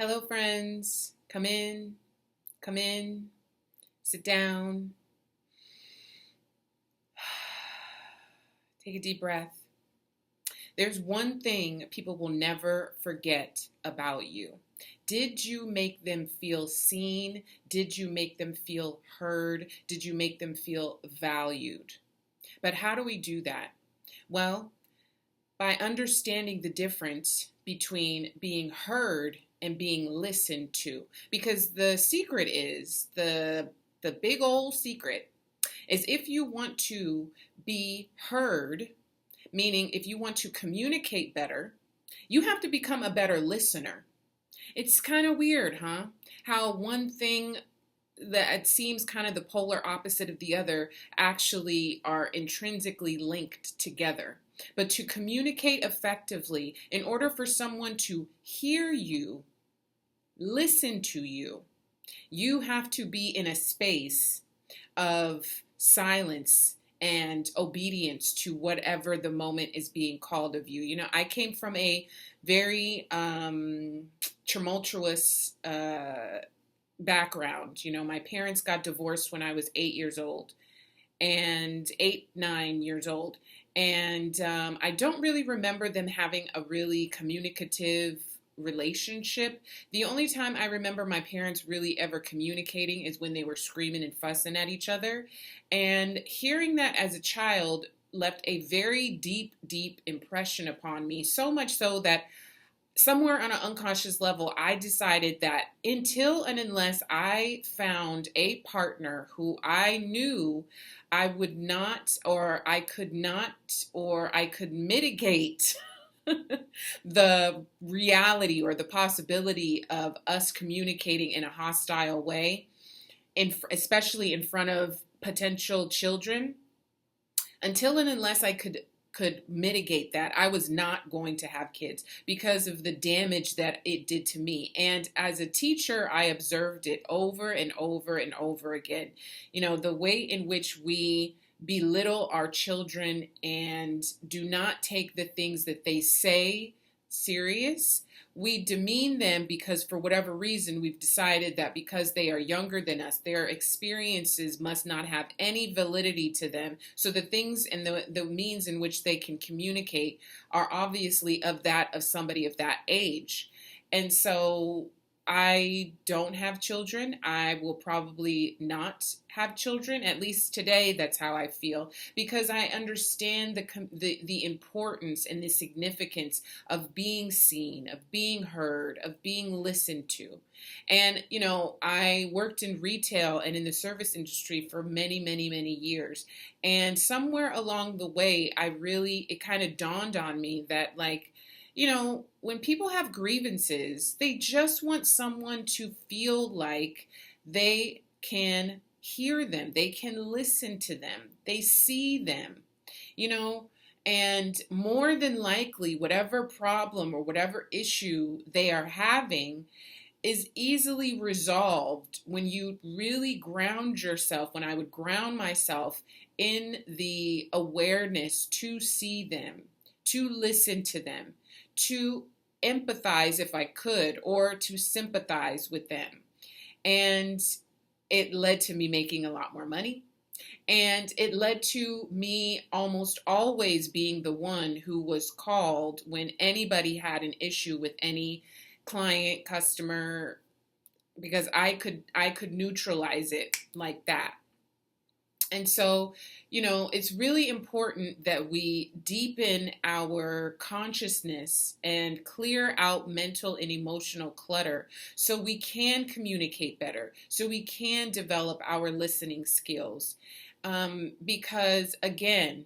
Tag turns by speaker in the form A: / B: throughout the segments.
A: Hello, friends. Come in, sit down, take a deep breath. There's one thing people will never forget about you. Did you make them feel seen? Did you make them feel heard? Did you make them feel valued? But how do we do that? Well, by understanding the difference between being heard and being listened to. Because the secret is the big old secret is if you want to be heard, meaning if you want to communicate better, you have to become a better listener. It's kind of weird, huh? How one thing that seems kind of the polar opposite of the other actually are intrinsically linked together. But to communicate effectively, in order for someone to hear you, listen to you, you have to be in a space of silence and obedience to whatever the moment is being called of you. I came from a very tumultuous background. My parents got divorced when I was 8 years old, and 9 years old. And I don't really remember them having a really communicative relationship. The only time I remember my parents really ever communicating is when they were screaming and fussing at each other. And hearing that as a child left a very deep, deep impression upon me, so much so that somewhere on an unconscious level, I decided that until and unless I found a partner who I knew I would not, or I could not, or I could mitigate the reality or the possibility of us communicating in a hostile way, especially in front of potential children, until and unless I could mitigate that, I was not going to have kids because of the damage that it did to me. And as a teacher, I observed it over and over and over again. The way in which we belittle our children and do not take the things that they say serious. We demean them because for whatever reason we've decided that because they are younger than us, their experiences must not have any validity to them. So the things and the means in which they can communicate are obviously of somebody of that age. And so I don't have children. I will probably not have children. At least today, that's how I feel, because I understand the importance and the significance of being seen, of being heard, of being listened to. And I worked in retail and in the service industry for many, many, many years. And somewhere along the way, it kind of dawned on me that when people have grievances, they just want someone to feel like they can hear them, they can listen to them, they see them, and more than likely, whatever problem or whatever issue they are having is easily resolved when you really ground yourself, when I would ground myself in the awareness to see them, to listen to them, to empathize if I could, or to sympathize with them. And it led to me making a lot more money. And it led to me almost always being the one who was called when anybody had an issue with any client, customer, because I could neutralize it like that. And so, it's really important that we deepen our consciousness and clear out mental and emotional clutter so we can communicate better, so we can develop our listening skills. Because, again,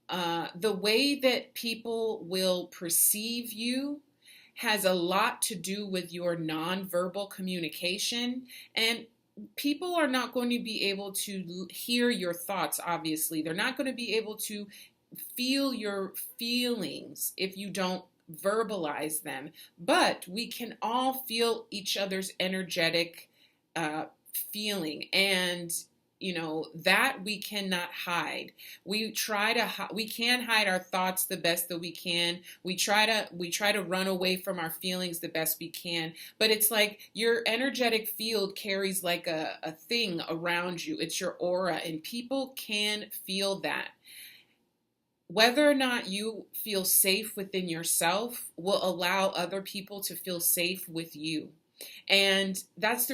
A: the way that people will perceive you has a lot to do with your nonverbal communication. And people are not going to be able to hear your thoughts, obviously. They're not going to be able to feel your feelings if you don't verbalize them. But we can all feel each other's energetic feeling. And that we cannot hide. We can hide our thoughts the best that we can. We try to run away from our feelings the best we can, but it's like your energetic field carries like a thing around you. It's your aura, and people can feel that. Whether or not you feel safe within yourself will allow other people to feel safe with you. And that's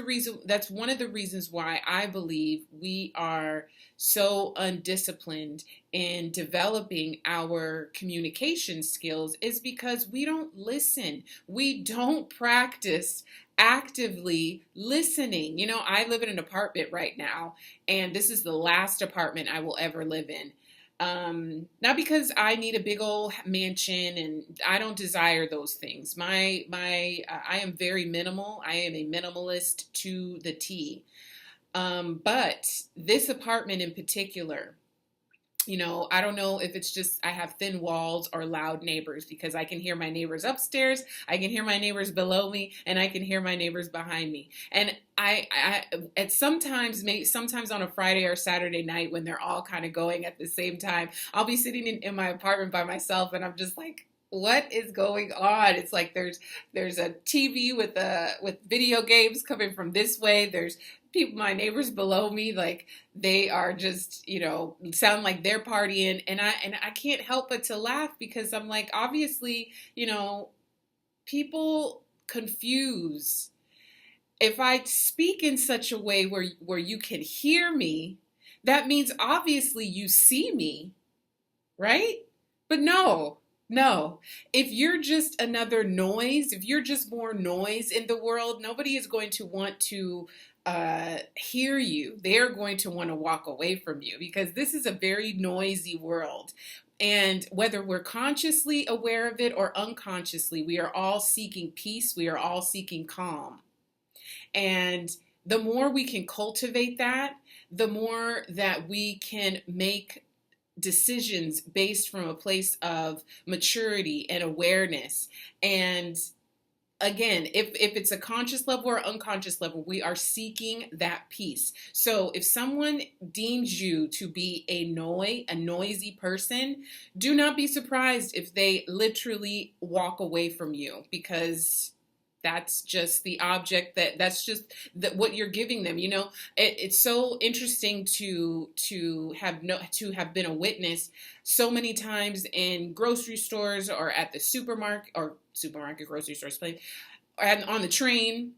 A: one of the reasons why I believe we are so undisciplined in developing our communication skills, is because we don't listen. We don't practice actively listening. I live in an apartment right now, and this is the last apartment I will ever live in. Not because I need a big old mansion, and I don't desire those things. I am very minimal. I am a minimalist to the T. But this apartment in particular, I don't know if it's just I have thin walls or loud neighbors, because I can hear my neighbors upstairs, I can hear my neighbors below me, and I can hear my neighbors behind me. And sometimes on a Friday or Saturday night, when they're all kind of going at the same time, I'll be sitting in my apartment by myself, and I'm just like, what is going on? It's like there's a TV with video games coming from this way. There's people, my neighbors below me, like they are just, sound like they're partying, and I can't help but to laugh, because I'm like, obviously, people confuse. If I speak in such a way where you can hear me, that means obviously you see me, right? But no. No, if you're just another noise, if you're just more noise in the world, nobody is going to want to hear you. They're going to want to walk away from you, because this is a very noisy world. And whether we're consciously aware of it or unconsciously, we are all seeking peace. We are all seeking calm. And the more we can cultivate that, the more that we can make decisions based from a place of maturity and awareness. And again, if it's a conscious level or unconscious level, we are seeking that peace. So if someone deems you to be a noisy person, do not be surprised if they literally walk away from you, because that's just the object that's just what you're giving them. It's so interesting to have been a witness so many times in grocery stores, or at the supermarket grocery stores, and on the train,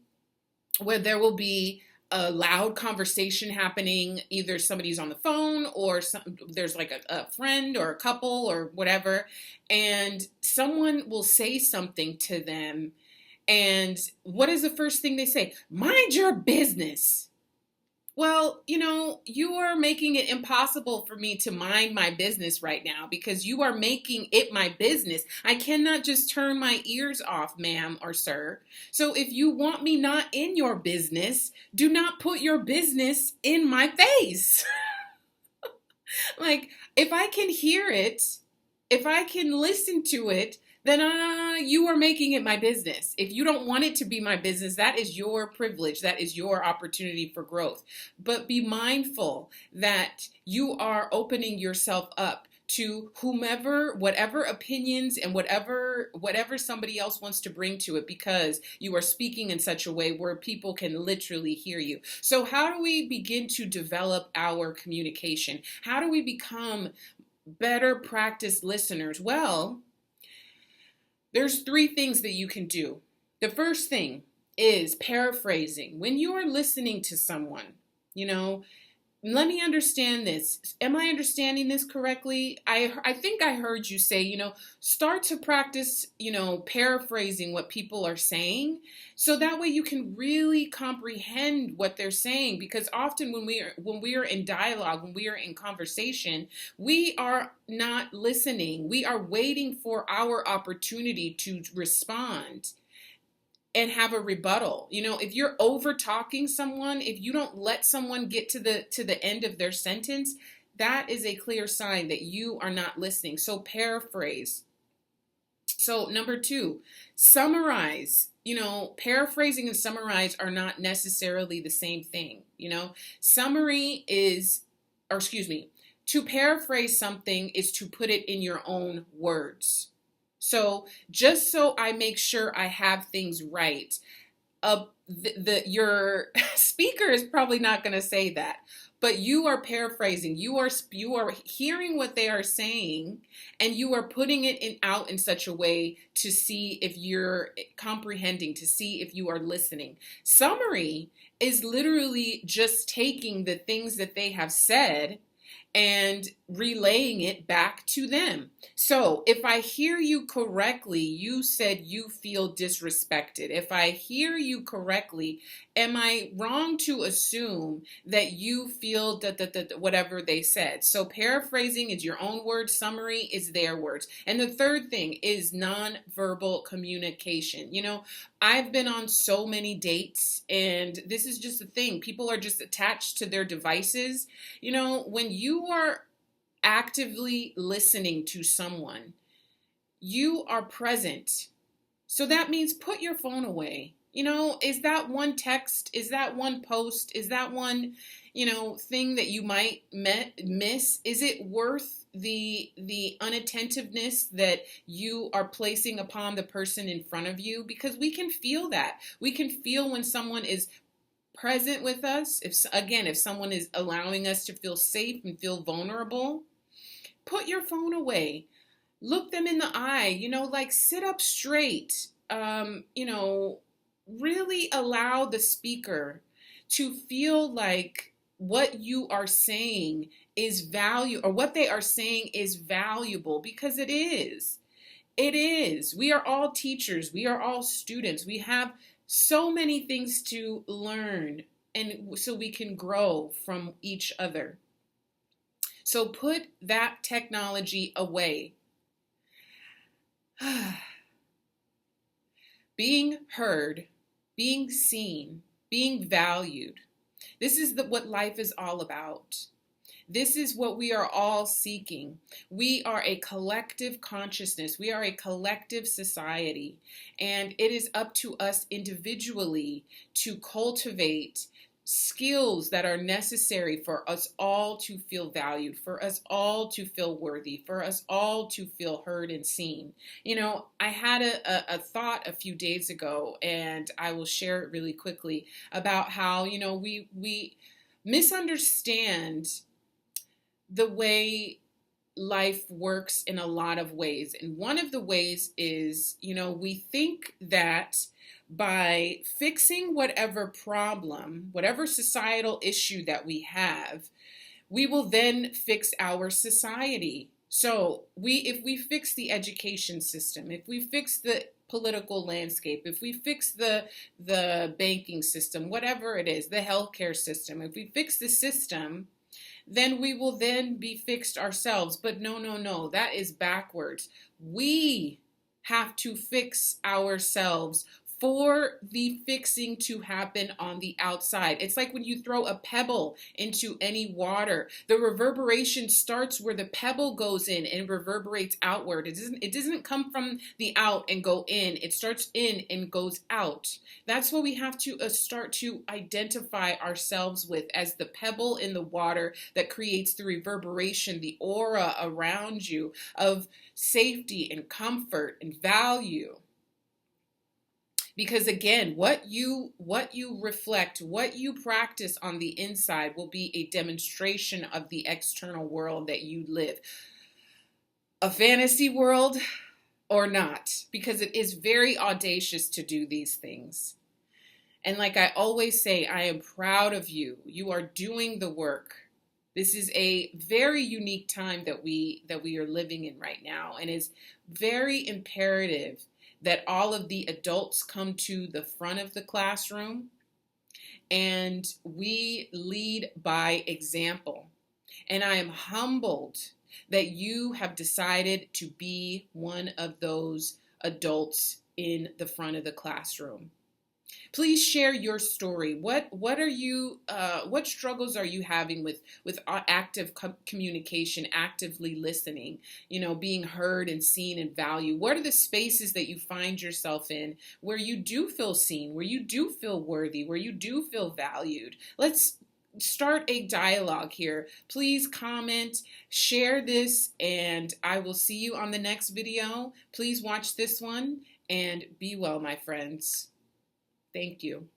A: where there will be a loud conversation happening. Either somebody's on the phone, or there's like a friend or a couple or whatever, and someone will say something to them. And what is the first thing they say? Mind your business. Well, you are making it impossible for me to mind my business right now, because you are making it my business. I cannot just turn my ears off, ma'am or sir. So if you want me not in your business, do not put your business in my face. Like, if I can hear it, if I can listen to it, then you are making it my business. If you don't want it to be my business, that is your privilege. That is your opportunity for growth. But be mindful that you are opening yourself up to whomever, whatever opinions and whatever somebody else wants to bring to it, because you are speaking in such a way where people can literally hear you. So how do we begin to develop our communication? How do we become better practice listeners? Well, there's 3 things that you can do. The first thing is paraphrasing. When you are listening to someone, let me understand this. Am I understanding this correctly? I think I heard you say, start to practice, paraphrasing what people are saying. So that way you can really comprehend what they're saying. Because often when we are in dialogue, when we are in conversation, we are not listening. We are waiting for our opportunity to respond and have a rebuttal. If you're over talking someone, if you don't let someone get to the end of their sentence, that is a clear sign that you are not listening. So paraphrase. So number 2, summarize paraphrasing and summarize are not necessarily the same thing. Summary is, or excuse me, to paraphrase something is to put it in your own words. So just so I make sure I have things right, your speaker is probably not going to say that, but you are paraphrasing. You are hearing what they are saying, and you are putting it out in such a way to see if you're comprehending, to see if you are listening. Summary is literally just taking the things that they have said and relaying it back to them. So if I hear you correctly, you said you feel disrespected. If I hear you correctly, am I wrong to assume that you feel that whatever they said? So paraphrasing is your own words, summary is their words. And the third thing is nonverbal communication. I've been on so many dates, and this is just the thing. People are just attached to their devices. When you are actively listening to someone, you are present. So that means put your phone away. Is that one text? Is that one post? Is that one, thing that you might miss? Is it worth the unattentiveness that you are placing upon the person in front of you? Because we can feel that. We can feel when someone is present with us. If someone is allowing us to feel safe and feel vulnerable, put your phone away. Look them in the eye, like sit up straight. Really allow the speaker to feel like what you are saying is value, or what they are saying is valuable, because it is. It is. We are all teachers. We are all students. We have so many things to learn, and so we can grow from each other. So put that technology away. Being heard, being seen, being valued. This is what life is all about. This is what we are all seeking. We are a collective consciousness. We are a collective society. And it is up to us individually to cultivate skills that are necessary for us all to feel valued, for us all to feel worthy, for us all to feel heard and seen. I had a thought a few days ago, and I will share it really quickly, about how, we misunderstand the way life works in a lot of ways. And one of the ways is, we think that by fixing whatever problem, whatever societal issue that we have, we will then fix our society. So if we fix the education system, if we fix the political landscape, if we fix the banking system, whatever it is, the healthcare system, if we fix the system, then we will then be fixed ourselves. But no, that is backwards. We have to fix ourselves for the fixing to happen on the outside. It's like when you throw a pebble into any water, the reverberation starts where the pebble goes in and reverberates outward. It doesn't come from the out and go in. It starts in and goes out. That's what we have to start to identify ourselves with, as the pebble in the water that creates the reverberation, the aura around you of safety and comfort and value. Because again, what you reflect, what you practice on the inside will be a demonstration of the external world that you live. A fantasy world or not, because it is very audacious to do these things. And like I always say, I am proud of you. You are doing the work. This is a very unique time that we are living in right now, and it's very imperative that all of the adults come to the front of the classroom and we lead by example. And I am humbled that you have decided to be one of those adults in the front of the classroom. Please share your story. What are you what struggles are you having with active communication, actively listening, being heard and seen and valued? What are the spaces that you find yourself in where you do feel seen, where you do feel worthy, where you do feel valued? Let's start a dialogue here. Please comment, share this, and I will see you on the next video. Please watch this one and be well, my friends. Thank you.